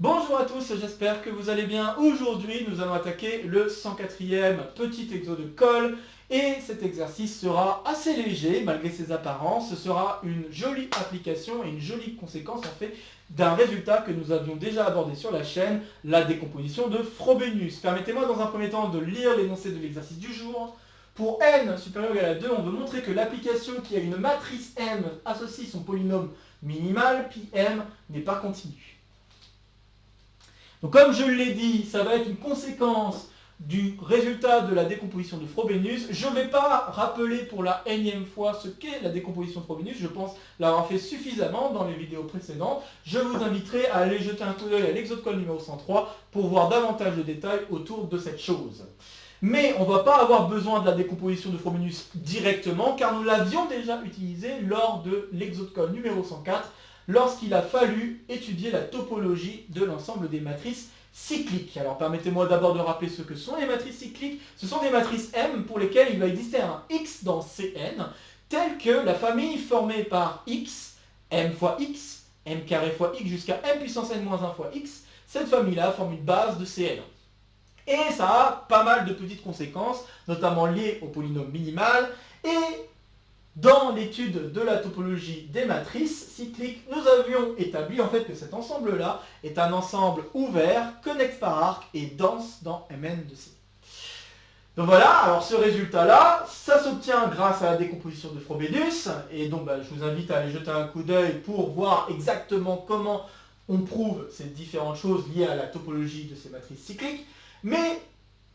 Bonjour à tous, j'espère que vous allez bien. Aujourd'hui, nous allons attaquer le 104e petit exo de colle. Et cet exercice sera assez léger, malgré ses apparences. Ce sera une jolie application et une jolie conséquence en fait d'un résultat que nous avions déjà abordé sur la chaîne, la décomposition de Frobenius. Permettez-moi dans un premier temps de lire l'énoncé de l'exercice du jour. Pour n supérieur ou égal à 2, on veut montrer que l'application qui a une matrice m associe son polynôme minimal, pi m, n'est pas continue. Donc comme je l'ai dit, ça va être une conséquence du résultat de la décomposition de Frobenius. Je ne vais pas rappeler pour la énième fois ce qu'est la décomposition de Frobenius. Je pense l'avoir fait suffisamment dans les vidéos précédentes. Je vous inviterai à aller jeter un coup d'œil à l'exo de colle numéro 103 pour voir davantage de détails autour de cette chose. Mais on ne va pas avoir besoin de la décomposition de Frobenius directement, car nous l'avions déjà utilisé lors de l'exo de colle numéro 104, lorsqu'il a fallu étudier la topologie de l'ensemble des matrices cycliques. Alors permettez-moi d'abord de rappeler ce que sont les matrices cycliques. Ce sont des matrices M pour lesquelles il va exister un X dans Cn, tel que la famille formée par X, M fois X, M carré fois X jusqu'à M puissance N moins 1 fois X. Cette famille-là forme une base de Cn. Et ça a pas mal de petites conséquences, notamment liées au polynôme minimal. Et dans l'étude de la topologie des matrices cycliques, nous avions établi en fait que cet ensemble-là est un ensemble ouvert, connexe par arc et dense dans Mn de C. Donc voilà, alors ce résultat-là, ça s'obtient grâce à la décomposition de Frobenius, et donc je vous invite à aller jeter un coup d'œil pour voir exactement comment on prouve ces différentes choses liées à la topologie de ces matrices cycliques. Mais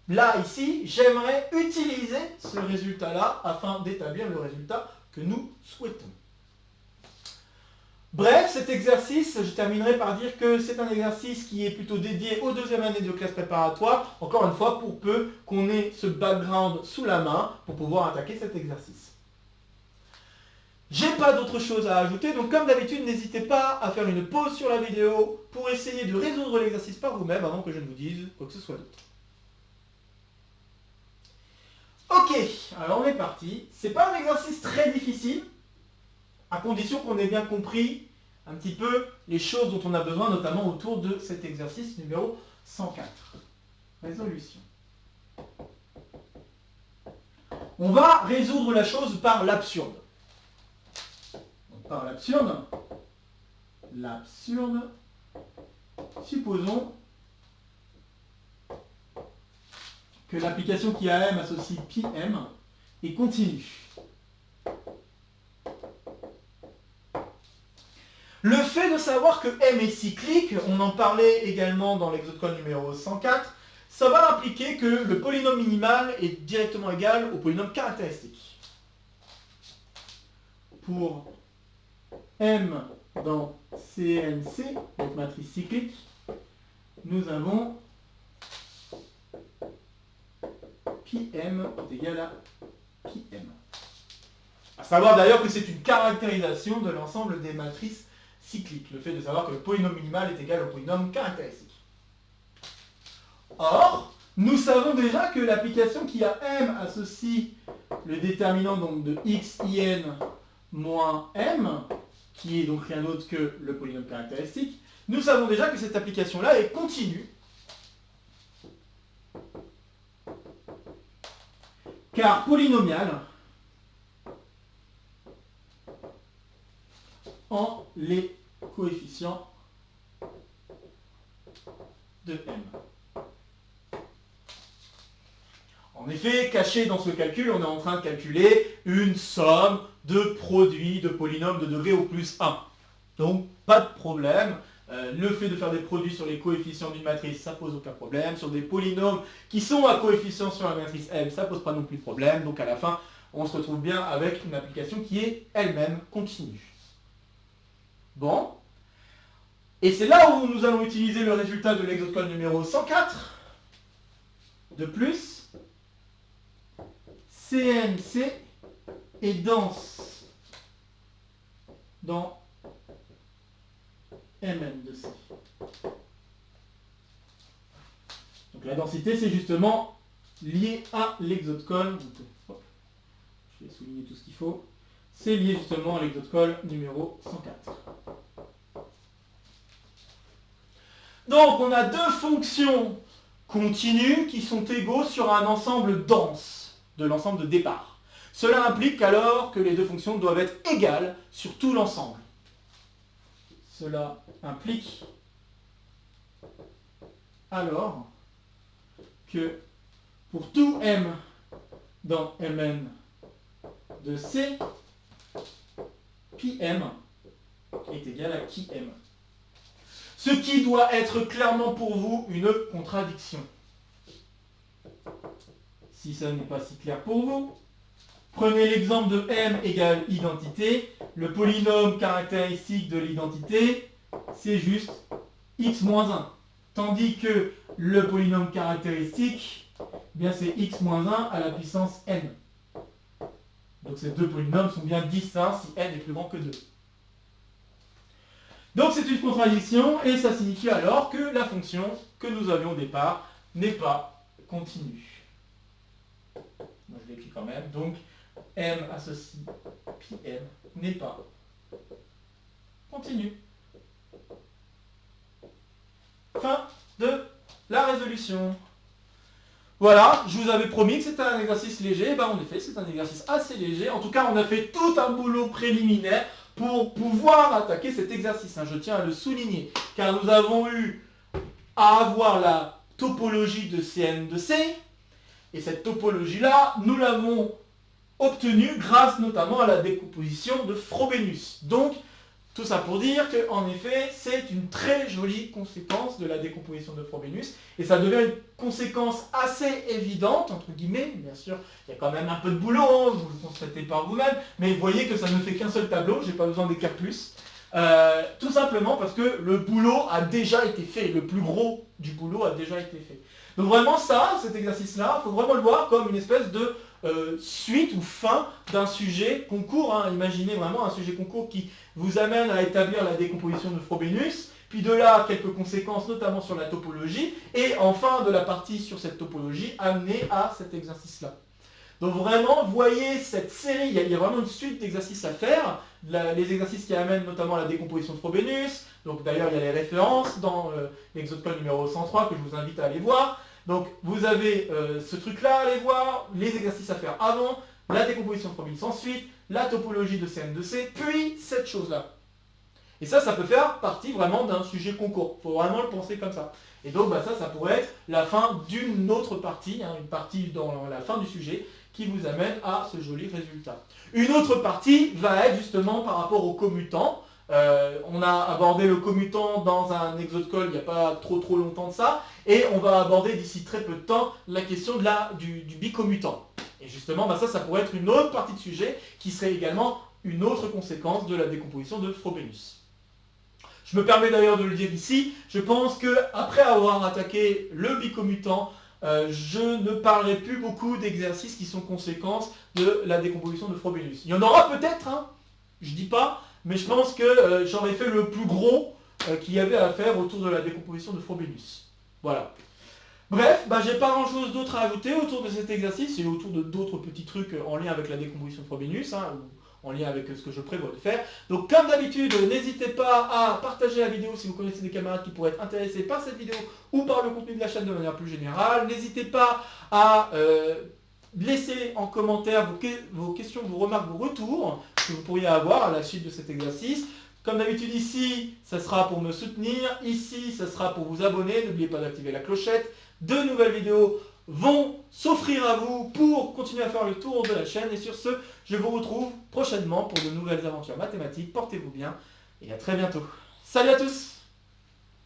là, ici, j'aimerais utiliser ce résultat-là afin d'établir le résultat que nous souhaitons. Bref, cet exercice, je terminerai par dire que c'est un exercice qui est plutôt dédié aux deuxième année de classe préparatoire, encore une fois, pour peu qu'on ait ce background sous la main pour pouvoir attaquer cet exercice. J'ai pas d'autre chose à ajouter, donc comme d'habitude, n'hésitez pas à faire une pause sur la vidéo pour essayer de résoudre l'exercice par vous-même avant que je ne vous dise quoi que ce soit d'autre. Ok, alors on est parti. C'est pas un exercice très difficile, à condition qu'on ait bien compris un petit peu les choses dont on a besoin, notamment autour de cet exercice numéro 104. Résolution. On va résoudre la chose par l'absurde. Par l'absurde, supposons que l'application qui a M associe pi M est continue. Le fait de savoir que M est cyclique, on en parlait également dans l'exo de colle numéro 104, ça va impliquer que le polynôme minimal est directement égal au polynôme caractéristique. Pour M dans CNC, donc matrice cyclique, nous avons pi m est égal à pi m. A savoir d'ailleurs que c'est une caractérisation de l'ensemble des matrices cycliques, le fait de savoir que le polynôme minimal est égal au polynôme caractéristique. Or, nous savons déjà que l'application qui a m associe le déterminant donc de x in moins m, qui est donc rien d'autre que le polynôme caractéristique, nous savons déjà que cette application-là est continue, car polynomiale en les coefficients de m. En effet, caché dans ce calcul, on est en train de calculer une somme de produits de polynômes de degré au plus 1. Donc, pas de problème. Le fait de faire des produits sur les coefficients d'une matrice, ça pose aucun problème. Sur des polynômes qui sont à coefficients sur la matrice M, ça pose pas non plus de problème. Donc à la fin, on se retrouve bien avec une application qui est elle-même continue. Bon. Et c'est là où nous allons utiliser le résultat de l'exo de colle numéro 104. De plus, CNC est dense dans Mn de C. Donc la densité, c'est justement lié à l'exo de colle. Donc, je vais souligner tout ce qu'il faut. C'est lié justement à l'exo de colle numéro 104. Donc on a deux fonctions continues qui sont égaux sur un ensemble dense de l'ensemble de départ. Cela implique alors que les deux fonctions doivent être égales sur tout l'ensemble. Cela implique alors que pour tout m dans Mn de C, pi m est égal à qui m. Ce qui doit être clairement pour vous une contradiction. Si ça n'est pas si clair pour vous, prenez l'exemple de m égale identité. Le polynôme caractéristique de l'identité, c'est juste x moins 1. Tandis que le polynôme caractéristique, eh bien c'est x moins 1 à la puissance n. Donc ces deux polynômes sont bien distincts si n est plus grand que 2. Donc c'est une contradiction et ça signifie alors que la fonction que nous avions au départ n'est pas continue. Moi je l'écris quand même. Donc m associé pi m n'est pas continue. Fin de la résolution. Voilà, je vous avais promis que c'était un exercice léger. Ben, en effet, c'est un exercice assez léger. En tout cas, on a fait tout un boulot préliminaire pour pouvoir attaquer cet exercice. Je tiens à le souligner, car nous avons eu à avoir la topologie de Cn de C. Et cette topologie-là, nous l'avons obtenue grâce notamment à la décomposition de Frobenius. Donc, tout ça pour dire qu'en effet, c'est une très jolie conséquence de la décomposition de Frobenius. Et ça devient une conséquence assez évidente, entre guillemets. Bien sûr, il y a quand même un peu de boulot, vous le constatez par vous-même. Mais vous voyez que ça ne fait qu'un seul tableau, j'ai pas besoin d'écrire plus. Tout simplement parce que le boulot a déjà été fait. Le plus gros du boulot a déjà été fait. Donc vraiment ça, cet exercice-là, il faut vraiment le voir comme une espèce de suite ou fin d'un sujet concours. Imaginez vraiment un sujet concours qui vous amène à établir la décomposition de Frobenius, puis de là quelques conséquences notamment sur la topologie, et enfin de la partie sur cette topologie amenée à cet exercice-là. Donc vraiment, voyez cette série, il y a vraiment une suite d'exercices à faire, les exercices qui amènent notamment à la décomposition de Frobenius, donc d'ailleurs il y a les références dans l'exode code numéro 103 que je vous invite à aller voir. Donc vous avez ce truc-là à aller voir, les exercices à faire avant, la décomposition de Frobenius ensuite, la topologie de Cn de C, puis cette chose-là. Et ça peut faire partie vraiment d'un sujet concours. Il faut vraiment le penser comme ça. Et donc ça pourrait être la fin d'une autre partie, une partie dans la fin du sujet, qui vous amène à ce joli résultat. Une autre partie va être justement par rapport au commutant. On a abordé le commutant dans un exode call il n'y a pas trop longtemps de ça, et on va aborder d'ici très peu de temps la question du bicommutant. Et justement, ça pourrait être une autre partie de sujet qui serait également une autre conséquence de la décomposition de Frobenius. Je me permets d'ailleurs de le dire ici, je pense qu'après avoir attaqué le bicommutant, je ne parlerai plus beaucoup d'exercices qui sont conséquences de la décomposition de Frobenius. Il y en aura peut-être, je dis pas, mais je pense que j'aurais fait le plus gros qu'il y avait à faire autour de la décomposition de Frobenius. Voilà. Bref, j'ai pas grand-chose d'autre à ajouter autour de cet exercice et autour de d'autres petits trucs en lien avec la décomposition de Frobenius, ou en lien avec ce que je prévois de faire. Donc comme d'habitude, n'hésitez pas à partager la vidéo si vous connaissez des camarades qui pourraient être intéressés par cette vidéo ou par le contenu de la chaîne de manière plus générale. N'hésitez pas à laisser en commentaire vos questions, vos remarques, vos retours que vous pourriez avoir à la suite de cet exercice. Comme d'habitude ici, ça sera pour me soutenir. Ici, ça sera pour vous abonner. N'oubliez pas d'activer la clochette. De nouvelles vidéos vont s'offrir à vous pour continuer à faire le tour de la chaîne. Et sur ce, je vous retrouve prochainement pour de nouvelles aventures mathématiques. Portez-vous bien et à très bientôt. Salut à tous!